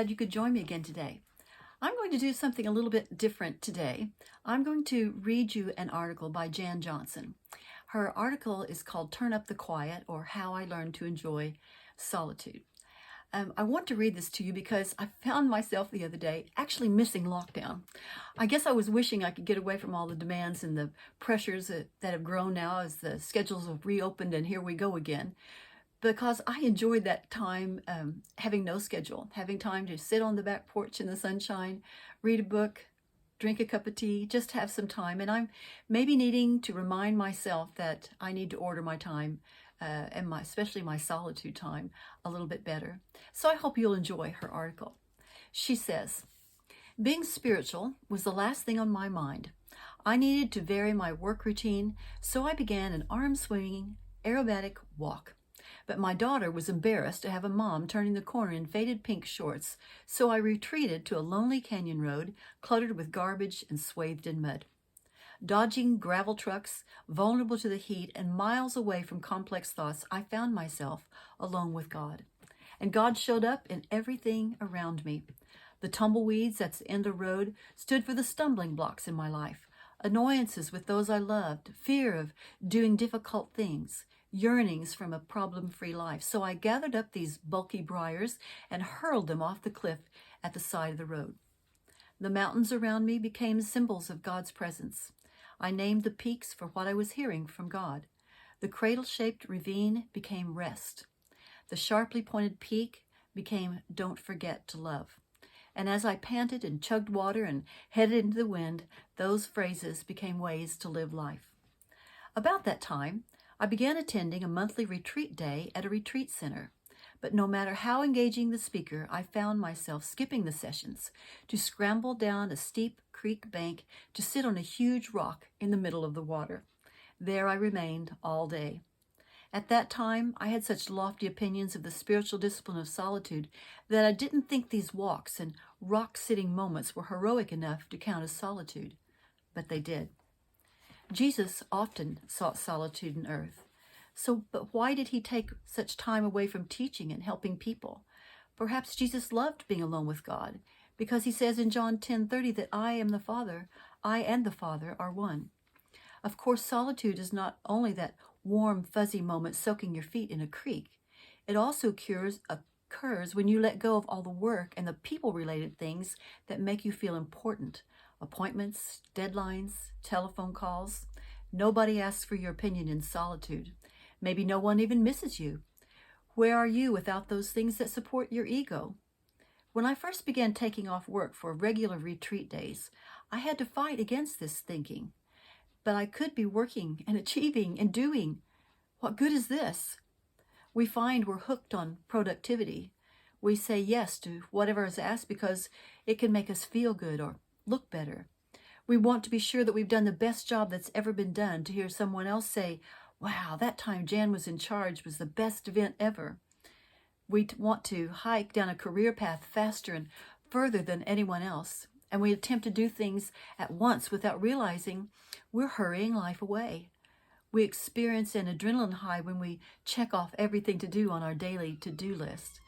glad you could join me again today. I'm going to do something a little bit different today. I'm going to read you an article by Jan Johnson. Her article is called Turn Up the Quiet, or How I Learned to Enjoy Solitude. I want to read this to you because I found myself the other day actually missing lockdown. I guess I was wishing I could get away from all the demands and the pressures that have grown now as the schedules have reopened and here we go again. Because I enjoyed that time having no schedule, having time to sit on the back porch in the sunshine, read a book, drink a cup of tea, just have some time. And I'm maybe needing to remind myself that I need to order my time and especially my solitude time a little bit better. So I hope you'll enjoy her article. She says, being spiritual was the last thing on my mind. I needed to vary my work routine, so I began an arm-swinging aerobatic walk. But my daughter was embarrassed to have a mom turning the corner in faded pink shorts, so I retreated to a lonely canyon road cluttered with garbage and swathed in mud. Dodging gravel trucks, vulnerable to the heat, and miles away from complex thoughts, I found myself alone with God. And God showed up in everything around me. The tumbleweeds at the end of the road stood for the stumbling blocks in my life, annoyances with those I loved, fear of doing difficult things, yearnings from a problem-free life. So I gathered up these bulky briars and hurled them off the cliff at the side of the road. The mountains around me became symbols of God's presence. I named the peaks for what I was hearing from God. The cradle-shaped ravine became rest. The sharply pointed peak became don't forget to love. And as I panted and chugged water and headed into the wind, those phrases became ways to live life. About that time, I began attending a monthly retreat day at a retreat center. But no matter how engaging the speaker, I found myself skipping the sessions to scramble down a steep creek bank to sit on a huge rock in the middle of the water. There I remained all day. At that time, I had such lofty opinions of the spiritual discipline of solitude that I didn't think these walks and rock-sitting moments were heroic enough to count as solitude. But they did. Jesus often sought solitude in earth. But why did he take such time away from teaching and helping people? Perhaps Jesus loved being alone with God, because he says in John 10:30 that I and the Father are one. Of course, solitude is not only that warm, fuzzy moment soaking your feet in a creek. It also occurs when you let go of all the work and the people-related things that make you feel important. Appointments, deadlines, telephone calls. Nobody asks for your opinion in solitude. Maybe no one even misses you. Where are you without those things that support your ego? When I first began taking off work for regular retreat days, I had to fight against this thinking. But I could be working and achieving and doing. What good is this? We find we're hooked on productivity. We say yes to whatever is asked because it can make us feel good or look better. We want to be sure that we've done the best job that's ever been done to hear someone else say, wow, that time Jan was in charge was the best event ever. We want to hike down a career path faster and further than anyone else. And we attempt to do things at once without realizing we're hurrying life away. We experience an adrenaline high when we check off everything to do on our daily to-do list.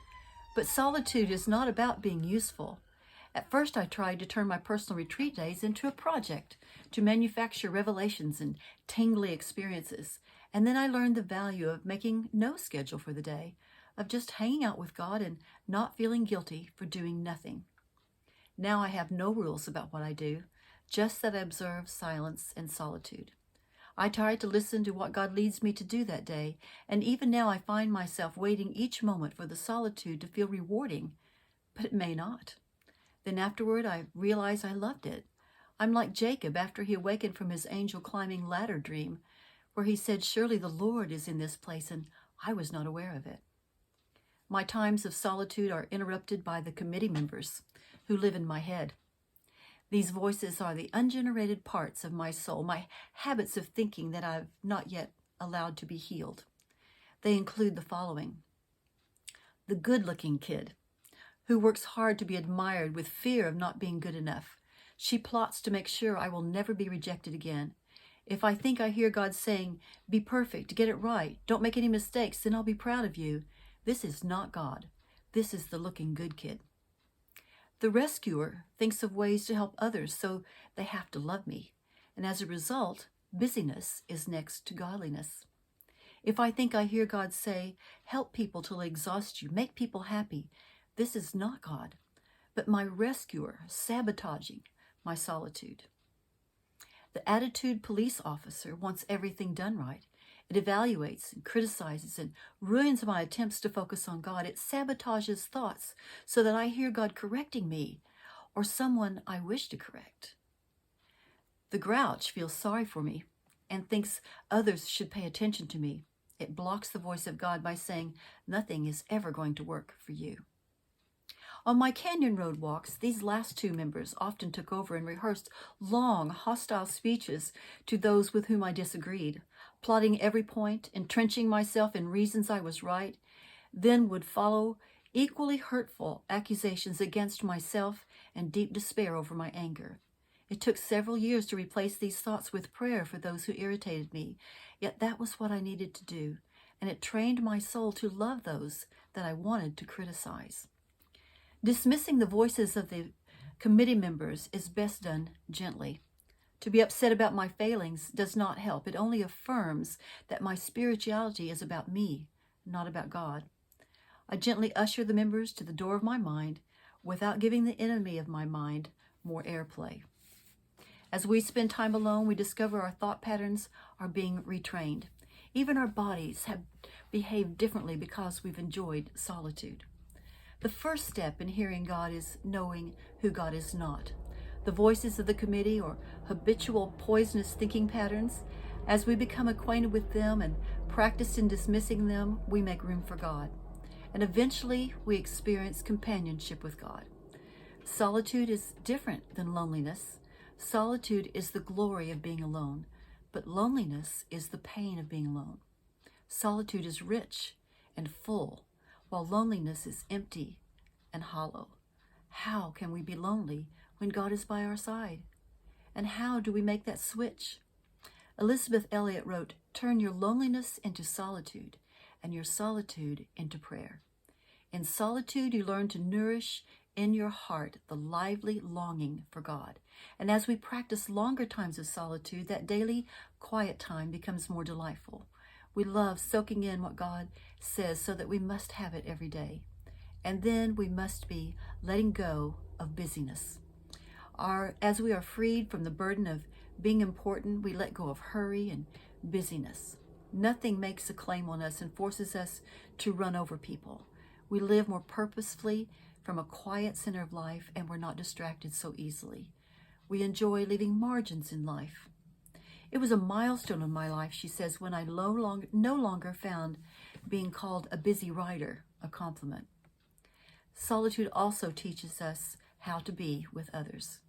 But solitude is not about being useful. At first, I tried to turn my personal retreat days into a project to manufacture revelations and tingly experiences. And then I learned the value of making no schedule for the day, of just hanging out with God and not feeling guilty for doing nothing. Now I have no rules about what I do, just that I observe silence and solitude. I try to listen to what God leads me to do that day, and even now I find myself waiting each moment for the solitude to feel rewarding, but it may not. Then afterward, I realize I loved it. I'm like Jacob after he awakened from his angel climbing ladder dream, where he said, surely the Lord is in this place, and I was not aware of it. My times of solitude are interrupted by the committee members who live in my head. These voices are the ungenerated parts of my soul, my habits of thinking that I've not yet allowed to be healed. They include the following. The good-looking kid, who works hard to be admired with fear of not being good enough. She plots to make sure I will never be rejected again. If I think I hear God saying, be perfect, get it right, don't make any mistakes, then I'll be proud of you. This is not God. This is the looking good kid. The rescuer thinks of ways to help others, so they have to love me. And as a result, busyness is next to godliness. If I think I hear God say, help people till they exhaust you, make people happy, this is not God, but my rescuer sabotaging my solitude. The attitude police officer wants everything done right. It evaluates and criticizes and ruins my attempts to focus on God. It sabotages thoughts so that I hear God correcting me or someone I wish to correct. The grouch feels sorry for me and thinks others should pay attention to me. It blocks the voice of God by saying, nothing is ever going to work for you. On my Canyon Road walks, these last two members often took over and rehearsed long, hostile speeches to those with whom I disagreed, plotting every point, entrenching myself in reasons I was right. Then would follow equally hurtful accusations against myself and deep despair over my anger. It took several years to replace these thoughts with prayer for those who irritated me, yet that was what I needed to do, and it trained my soul to love those that I wanted to criticize. Dismissing the voices of the committee members is best done gently. To be upset about my failings does not help. It only affirms that my spirituality is about me, not about God. I gently usher the members to the door of my mind without giving the enemy of my mind more airplay. As we spend time alone, we discover our thought patterns are being retrained. Even our bodies have behaved differently because we've enjoyed solitude. The first step in hearing God is knowing who God is not. The voices of the committee or habitual poisonous thinking patterns, as we become acquainted with them and practice in dismissing them, we make room for God. And eventually we experience companionship with God. Solitude is different than loneliness. Solitude is the glory of being alone, but loneliness is the pain of being alone. Solitude is rich and full, while loneliness is empty and hollow. How can we be lonely when God is by our side? And how do we make that switch? Elizabeth Elliot wrote, "Turn your loneliness into solitude and your solitude into prayer." In solitude, you learn to nourish in your heart the lively longing for God. And as we practice longer times of solitude, that daily quiet time becomes more delightful. We love soaking in what God says so that we must have it every day. And then we must be letting go of busyness. As we are freed from the burden of being important, we let go of hurry and busyness. Nothing makes a claim on us and forces us to run over people. We live more purposefully from a quiet center of life, and we're not distracted so easily. We enjoy leaving margins in life. It was a milestone in my life, she says, when I no longer found being called a busy writer a compliment. Solitude also teaches us how to be with others.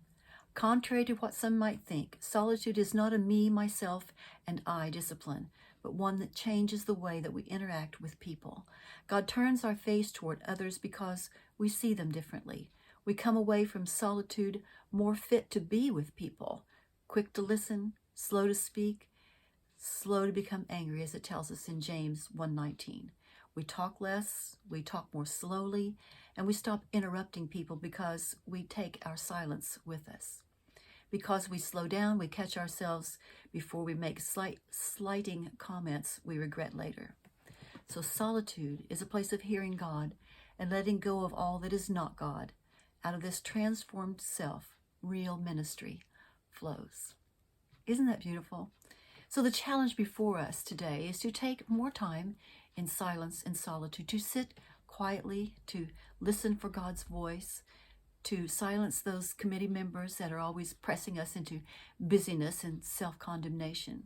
Contrary to what some might think, solitude is not a me, myself, and I discipline, but one that changes the way that we interact with people. God turns our face toward others because we see them differently. We come away from solitude more fit to be with people, quick to listen, slow to speak, slow to become angry, as it tells us in James 1:19. We talk less, we talk more slowly, and we stop interrupting people because we take our silence with us. Because we slow down, we catch ourselves before we make slighting comments we regret later. So solitude is a place of hearing God and letting go of all that is not God. Out of this transformed self, real ministry flows. Isn't that beautiful? So the challenge before us today is to take more time in silence and solitude, to sit quietly, to listen for God's voice, to silence those committee members that are always pressing us into busyness and self-condemnation.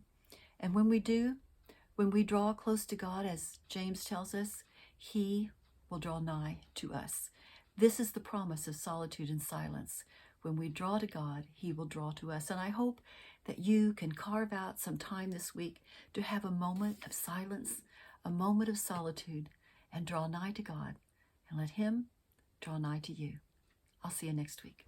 And when we do, when we draw close to God, as James tells us, He will draw nigh to us. This is the promise of solitude and silence. When we draw to God, He will draw to us. And I hope that you can carve out some time this week to have a moment of silence, a moment of solitude, and draw nigh to God, and let Him draw nigh to you. I'll see you next week.